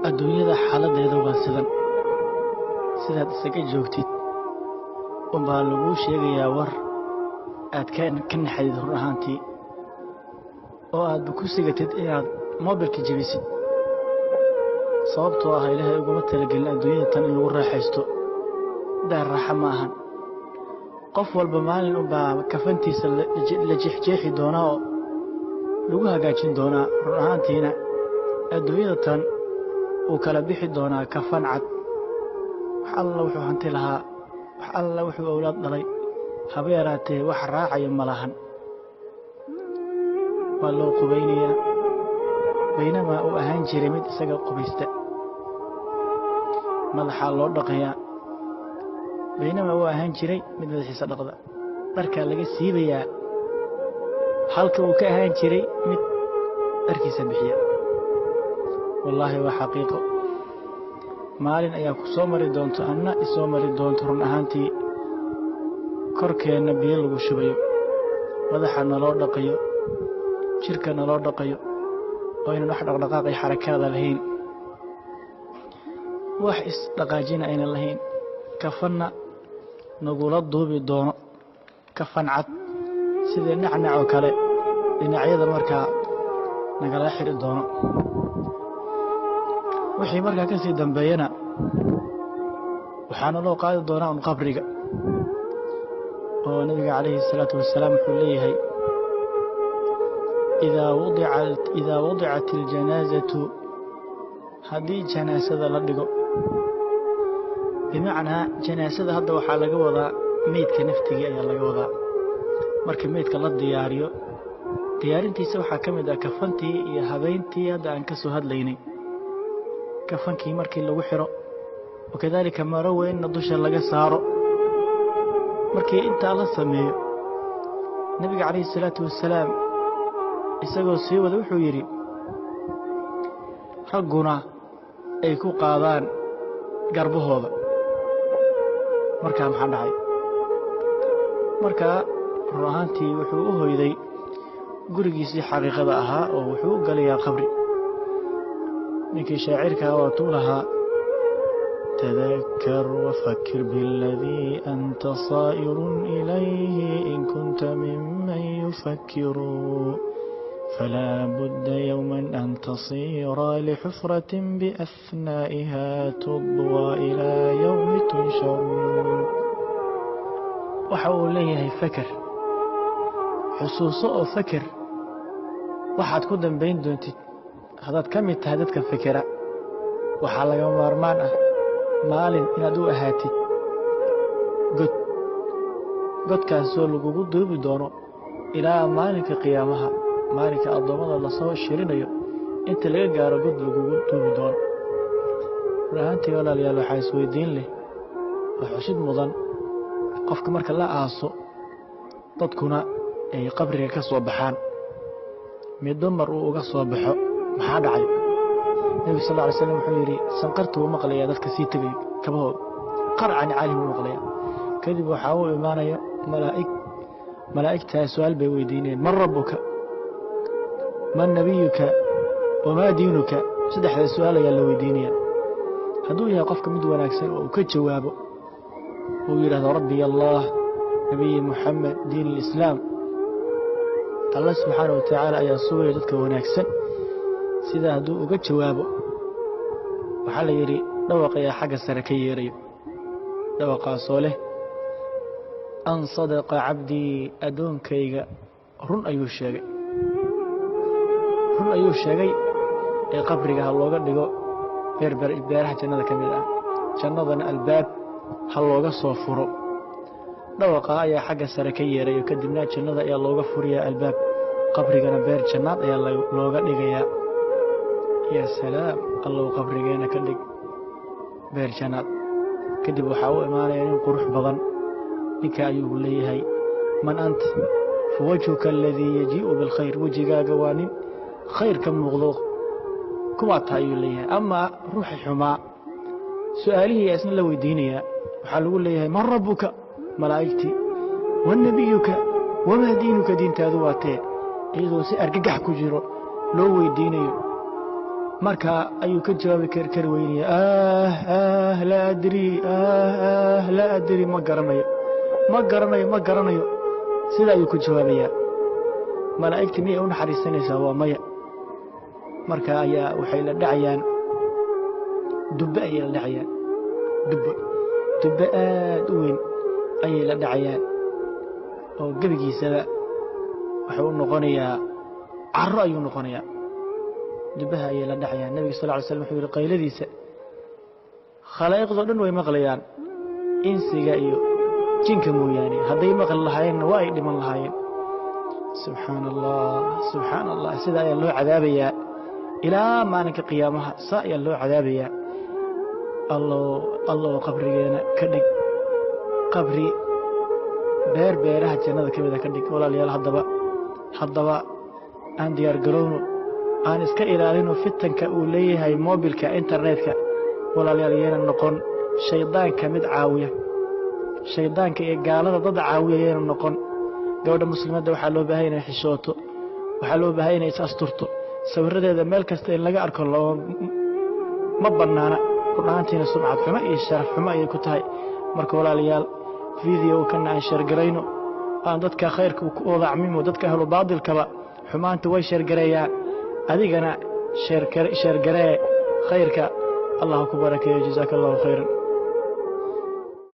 adduunyada xaaladeeda waa sidaad isaga joogtid unbaa lagu sheegayaa war aad ka naxadid run ahaantii oo aad ku sigatid inaad moobilka jabisid sababtoo ah ilaahay uguma talagelin adduunyada tan in lagu raaxaysto daar raaxa ma ahan qof walba maalin unbaa kafantiisa la jeexjeexi doonaa oo lagu hagaajin doonaa run ahaantiina adduunyada tan uu kala bixi doonaa kafan cad wax alla wuxuu hanti lahaa wax alla wuxuu awlaad dhalay haba yaraatee wax raacaya ma lahan waa loo qubaynayaa baynamaa uu ahaan jiray mid isaga qubaysta madaxaa loo dhaqayaa baynamaa uu ahaan jiray mid madaxiisa dhaqda dharkaa laga siibayaa halka uu ka ahaan jiray mid dharkiisa bixiya wallaahi waa xaqiiqo maalin ayaa ku soo mari doonto anna isoo mari doonto run ahaantii korkeenna biyo lagu shubayo madaxa naloo dhaqayo jirka naloo dhaqayo oo aynan wax dhaqdhaqaaq iyo xarakaada lahayn wax isdhaqaajina aynan lahayn kafanna nagula duubi doono kafan cad sidii nacnac oo kale dhinacyada markaa nagala xidhi doono wixii markaa ka sii dambeeyana waxaana loo qaadi doonaa un qabriga oo nabiga calayhi salaatu wasalaam wuxuu leeyahay idaa wadicat aljanaazatu haddii janaasada la dhigo bimacnaa janaasada hadda waxaa laga wadaa meydka naftigii ayaa laga wadaa marka meydka la diyaariyo diyaarintiisa waxaa ka mid ah kafantii iyo habeyntii hadda aan ka soo hadlaynay kafankii markii lagu xiro wakadaalika maro weynna dusha laga saaro markii intaa la sameeyo nebiga calayhi salaatu wasalaam isagoo sii wada wuxuu yidhi ragguna ay ku qaadaan garbahooda markaa maxaa dhacay markaa run ahaantii wuxuu u hoyday gurigiisii xaqiiqada ahaa oo wuxuu u galayaa qabri ninkii shaacirkaa waatuu lahaa تذكر وفكر بالذي أنت صائر إليه إن كنت ممن يفكر فلا بد يوما أن تصير لحفرة بأثنائها تضوى إلى يوم تنشر وحاول ليه فكر حصوصه فكر waxaad ku dambayn doontid hadaad ka mid tahay dadka fikira waxaa laga maarmaan ah maalin inaad u ahaatid godkaasoo lagugu duubi doono ilaa maalinka qiyaamaha maalinka addoommada lasoo shirinayo inta laga gaaro god lagugu duubi doono run ahaantii walaalayaal waxaa isweydiin leh oo xusid mudan qofka marka la aaso dadkuna ay qabriga ka soo baxaan mid dumar uu uga soo baxo maxaa dhacay nebigu sal ly slam wuxuu yidhi sanqartuu u maqlayaa dadka sii tegay kabahooda qarcan caalim u maqlayaa kadib waxaa u imaanaya malaa'igtaa su-aal bay weydiinayeen man rabbuka man nabiyuka wamaa diinuka saddexdaa su-aal ayaa la weydiinaya hadduu yahay qofka mid wanaagsan oo uu ka jawaabo uu yidhahdo rabbiy allah nabiyi muxamed diin alislaam allah subxaana wa tacaala ayaa sugaya dadka wanaagsan sidaa hadduu uga jawaabo waxaa la yidhi dhawaq ayaa xagga sare ka yeerayo dhawaqaasoo leh an sadaqa cabdii addoonkayga run ayuu sheegay ee qabriga ha looga dhigo beeraha jannada ka mid ah jannadana albaab ha looga soo furo dhawaqaa ayaa xagga sare ka yeerayo kadibna jannada ayaa looga furiyaa albaab qabrigana beer jannaad ayaa looga dhigayaa yaa salaam allow qabrigeena ka dhig beer jannaad kadib waxaa u imaanaya nin qurux badan ninka ayuu leeyahay man anta fawajhuka aladii yajii'u bilkhayr wejigaaga waa nin khayr ka muuqdo kuwaa taha ayuu leeyahay amaa ruuxi xumaa su-aalihii ayaa isna la weydiinayaa waxaa lagu leeyahay man rabbuka malaa'igtii wanabiyuka wamaa diinuka diintaadu waa tee iyadoo si argagax ku jiro loo weydiinayo marka ayuu ka jawaabi kari weynaya laa adri ma garanayo sida ayuu ku jawaabayaa malaa'igtii miyay u naxariisanaysaa waa maya marka ayaa waxay la dhacayaan dubbe ayay la dhacayaan dubbe aad u weyn ayay la dhacayaan oo gebigiisaba wuxuu u noqonayaa carro ayuu noqonayaa dubbaha ayay la dhacayaan nabiga sal ly slam wuxuu yidhi qayladiisa khalaa'iqdoo dhan way maqlayaan insiga iyo jinka mooyaane hadday maqli lahaayeenna waa ay dhiman lahaayeen subxaan allah sida ayaa loo cadaabayaa ilaa maalinka qiyaamaha saa ayaa loo cadaabayaa allow qabrigeena ka dhig qabri beeraha jannada ka mida ka dhig walaalayaal haddaba aan diyaar garowno aan iska ilaalino fitanka uu leeyahay moobilka internetka walaalayaal yeena noqon shaydaanka mid caawiya shaydaanka iyo gaalada dad caawiya yeena noqon gabadha muslimadda waxaa loo baahay inay xishooto waxaa loo baahay inay is asturto sawiradeeda meel kasta in laga arko ma bannaana rudhaantiina sumcad xumo iyo sharaf xumo ayay ku tahay marka walaalayaal video kana aan sheergarayno aan dadka khayrka ku oodacmimo dadka ahlu baadilkaba xumaanta way sheergareeyaan adigana sheergaree khayrka allah ku barakeeyo jazakallahu khayran